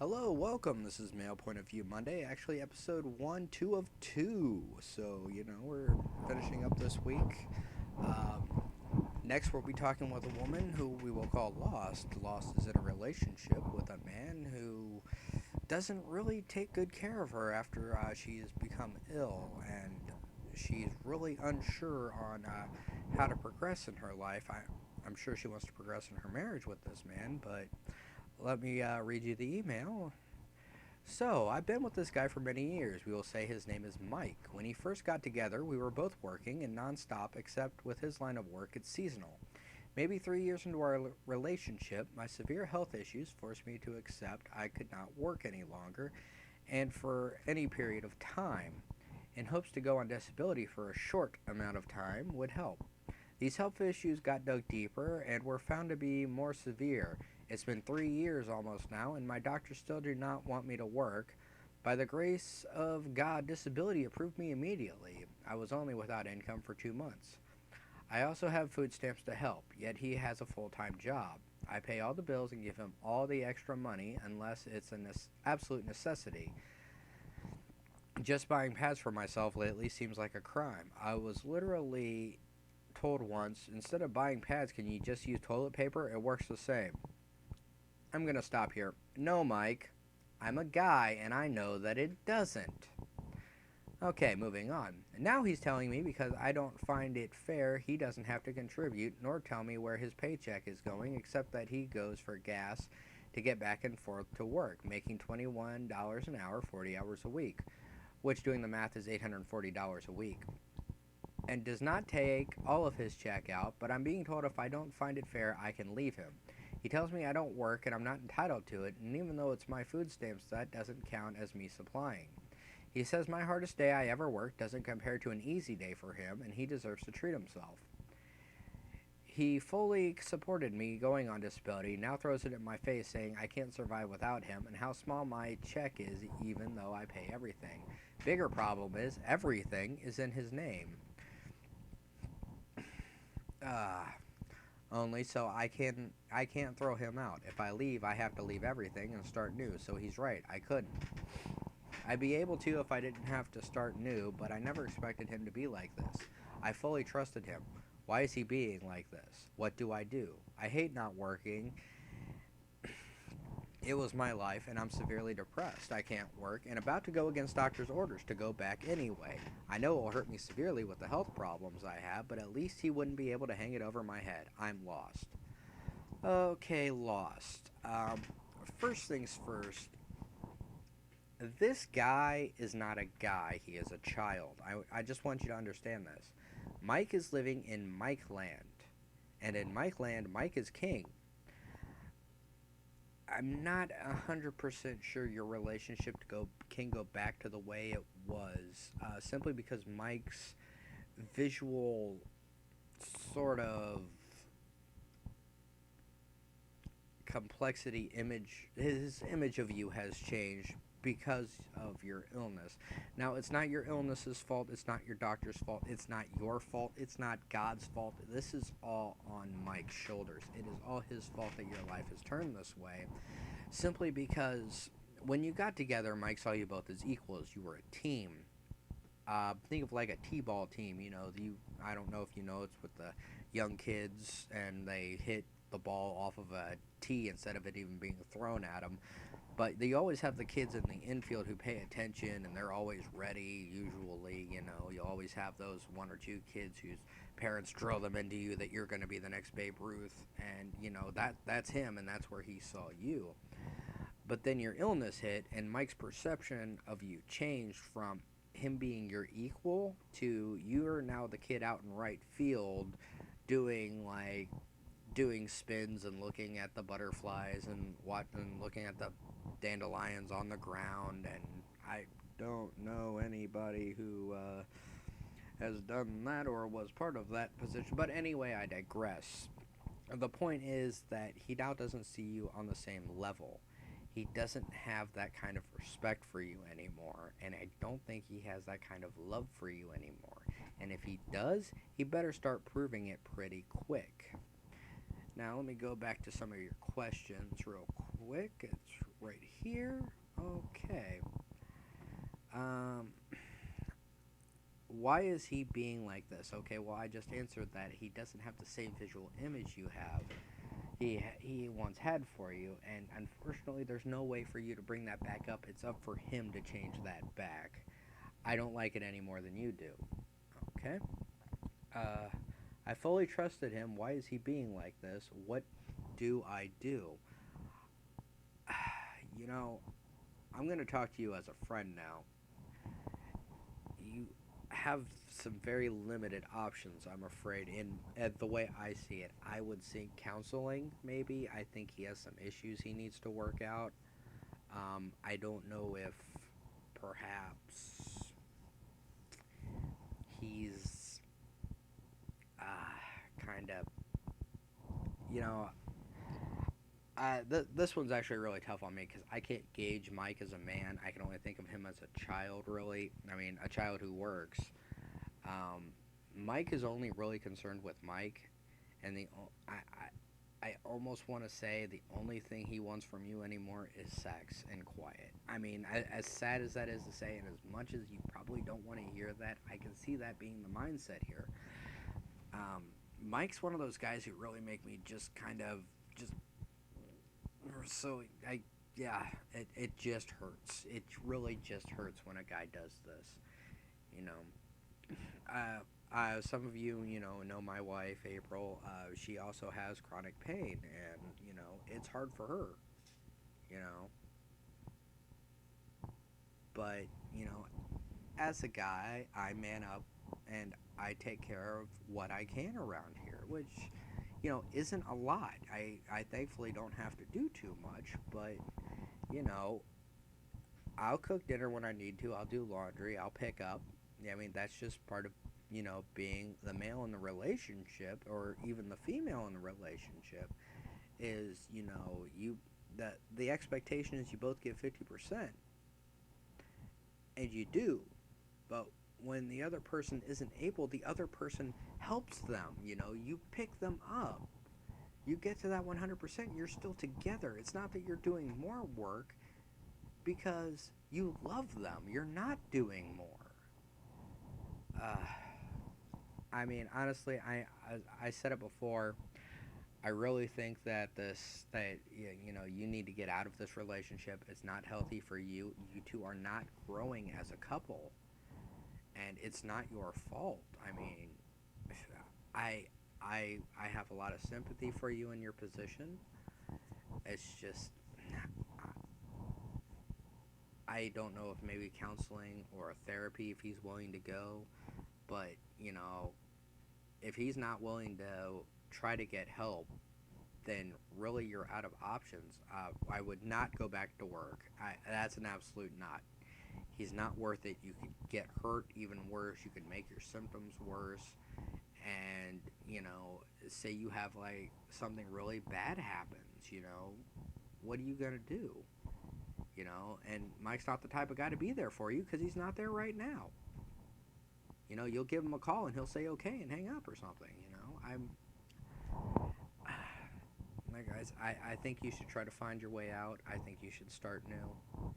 Hello, welcome. This is Male Point of View Monday, actually episode 1, 2 of 2. So, we're finishing up this week. Next, we'll be talking with a woman who we will call Lost. Lost is in a relationship with a man who doesn't really take good care of her after she has become ill, and she's really unsure on how to progress in her life. I'm sure she wants to progress in her marriage with this man, but let me read you the email. So, I've been with this guy for many years. We will say his name is Mike. When he first got together, we were both working and nonstop, except with his line of work, it's seasonal. Maybe 3 years into our relationship, my severe health issues forced me to accept I could not work any longer and for any period of time, in hopes to go on disability for a short amount of time would help. These health issues got dug deeper and were found to be more severe. It's been 3 years almost now, and my doctors still do not want me to work. By the grace of God, disability approved me immediately. I was only without income for 2 months. I also have food stamps to help, yet he has a full time job. I pay all the bills and give him all the extra money unless it's an absolute necessity. Just buying pads for myself lately seems like a crime. I was literally told once, instead of buying pads, can you just use toilet paper? It works the same. I'm gonna stop here. No, Mike. I'm a guy and I know that it doesn't. Okay, moving on. Now he's telling me because I don't find it fair he doesn't have to contribute nor tell me where his paycheck is going, except that he goes for gas to get back and forth to work, making $21 an hour, 40 hours a week, which doing the math is $840 a week, and does not take all of his check out, but I'm being told if I don't find it fair, I can leave him. He tells me I don't work and I'm not entitled to it, and even though it's my food stamps, that doesn't count as me supplying. He says my hardest day I ever worked doesn't compare to an easy day for him, and he deserves to treat himself. He fully supported me going on disability, now throws it in my face saying I can't survive without him, and how small my check is even though I pay everything. Bigger problem is, everything is in his name. Ah, only so I can't throw him out. If I leave, I have to leave everything and start new. So he's right. I couldn't. I'd be able to if I didn't have to start new, but I never expected him to be like this. I fully trusted him. Why is he being like this? What do I do? I hate not working. It was my life, and I'm severely depressed. I can't work, and about to go against doctor's orders to go back anyway. I know it will hurt me severely with the health problems I have, but at least he wouldn't be able to hang it over my head. I'm lost. Okay, lost. First things first, this guy is not a guy, he is a child. I just want you to understand this. Mike is living in Mike Land, and in Mike Land, Mike is king. I'm not 100% sure your relationship can go back to the way it was, simply because Mike's visual sort of complexity image, his image of you has changed because of your illness. Now, it's not your illness's fault, it's not your doctor's fault, it's not your fault, it's not God's fault. This is all on Mike's shoulders. It is all his fault that your life has turned this way, simply because when you got together, Mike saw you both as equals. You were a team. Think of like a t-ball team. I don't know if you know, it's with the young kids and they hit the ball off of a tee instead of it even being thrown at them. But they always have the kids in the infield who pay attention and they're always ready. Usually, you always have those one or two kids whose parents drill them into you that you're going to be the next Babe Ruth, and that's him, and that's where he saw you. But then your illness hit, and Mike's perception of you changed from him being your equal to you're now the kid out in right field doing doing spins and looking at the butterflies and looking at the dandelions on the ground. And I don't know anybody who has done that or was part of that position. But anyway, I digress. The point is that he now doesn't see you on the same level. He doesn't have that kind of respect for you anymore, and I don't think he has that kind of love for you anymore. And if he does, he better start proving it pretty quick. Now, let me go back to some of your questions real quick. It's right here. Okay. Um, why is he being like this? Okay, well, I just answered that he doesn't have the same visual image you have. He once had for you, and unfortunately, there's no way for you to bring that back up. It's up for him to change that back. I don't like it any more than you do. Okay? Uh, I fully trusted him. Why is he being like this? What do I do? You know, I'm going to talk to you as a friend now. You have some very limited options, I'm afraid. In the way I see it, I would seek counseling. Maybe I think he has some issues he needs to work out. I don't know if perhaps he's kind of, you know, this one's actually really tough on me because I can't gauge Mike as a man. I can only think of him as a child, really. I mean, a child who works. Um, Mike is only really concerned with Mike, and I almost want to say the only thing he wants from you anymore is sex and quiet. I mean, as sad as that is to say, and as much as you probably don't want to hear that, I can see that being the mindset here. Um, Mike's one of those guys who really make me just kind of just so I yeah, it just hurts. It really just hurts when a guy does this. You know, some of you, know my wife, April. She also has chronic pain, and it's hard for her. You know, but as a guy, I man up and I take care of what I can around here, which isn't a lot. I thankfully don't have to do too much, but you know, I'll cook dinner when I need to. I'll do laundry. I'll pick up. Yeah, I mean, that's just part of, being the male in the relationship or even the female in the relationship is, the expectation is you both give 50%, and you do. But when the other person isn't able, the other person helps them. You pick them up. You get to that 100%, you're still together. It's not that you're doing more work because you love them. You're not doing more. Uh, I mean, honestly, I said it before. I really think that you need to get out of this relationship. It's not healthy for you. You two are not growing as a couple, and it's not your fault. I mean, I I have a lot of sympathy for you in your position. It's just I don't know if maybe counseling or a therapy if he's willing to go, but if he's not willing to try to get help, then really you're out of options. I would not go back to work. That's an absolute not. He's not worth it. You could get hurt even worse. You could make your symptoms worse. And, say you have like something really bad happens, what are you going to do? And Mike's not the type of guy to be there for you because he's not there right now. You'll give him a call and he'll say okay and hang up or something, like guys, I think you should try to find your way out. I think you should start new.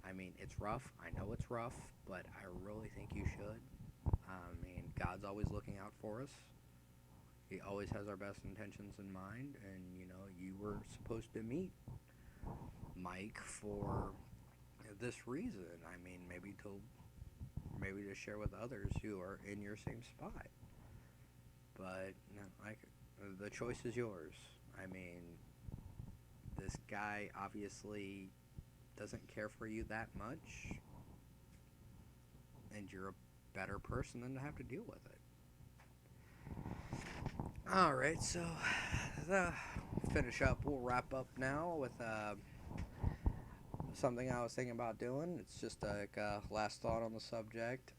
I mean, it's rough. I know it's rough, but I really think you should. I mean, God's always looking out for us. He always has our best intentions in mind, and you were supposed to meet Mike for this reason. I mean, maybe to share with others who are in your same spot. But like the choice is yours. I mean, this guy obviously doesn't care for you that much, and you're a better person than to have to deal with it. All right, so finish up. We'll wrap up now with something I was thinking about doing. It's just like a last thought on the subject.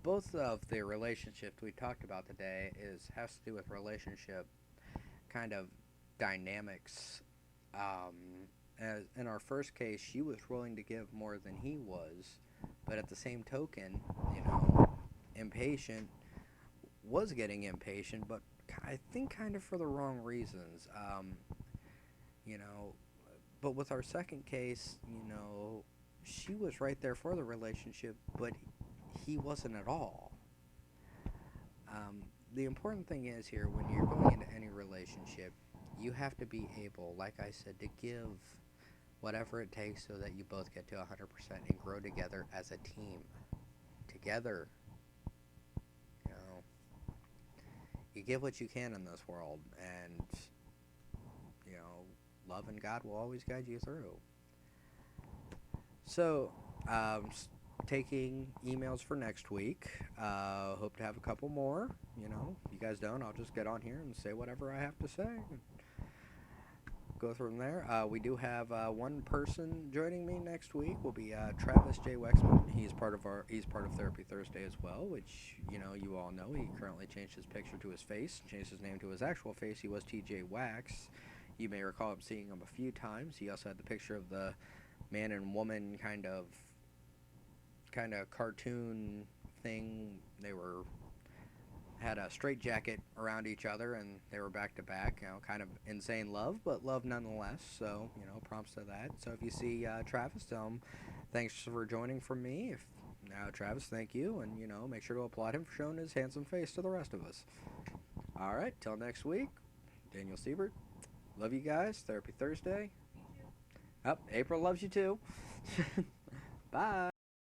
Both of the relationships we talked about today has to do with relationship kind of dynamics. As in our first case, she was willing to give more than he was, but at the same token, impatient was getting impatient, but I think kind of for the wrong reasons. You know, But with our second case, she was right there for the relationship, but he wasn't at all. The important thing is here, when you're going into any relationship, you have to be able, like I said, to give whatever it takes so that you both get to 100% and grow together as a team. Together, you know, you give what you can in this world, and, love and God will always guide you through. So, taking emails for next week. Hope to have a couple more. If you guys don't, I'll just get on here and say whatever I have to say. Go from there. We do have one person joining me next week. Will be Travis J. Wexman. He's part of Therapy Thursday as well, which you all know. He currently changed his picture to his face, changed his name to his actual face. He was T.J. Wax. You may recall him seeing him a few times. He also had the picture of the man and woman kind of cartoon thing. They had a straitjacket around each other, and they were back to back. Kind of insane love, but love nonetheless. So prompts to that. So if you see Travis, tell him thanks for joining from me. Travis, thank you, and make sure to applaud him for showing his handsome face to the rest of us. All right, till next week. Daniel Siebert. Love you guys. Therapy Thursday. April loves you too. Bye.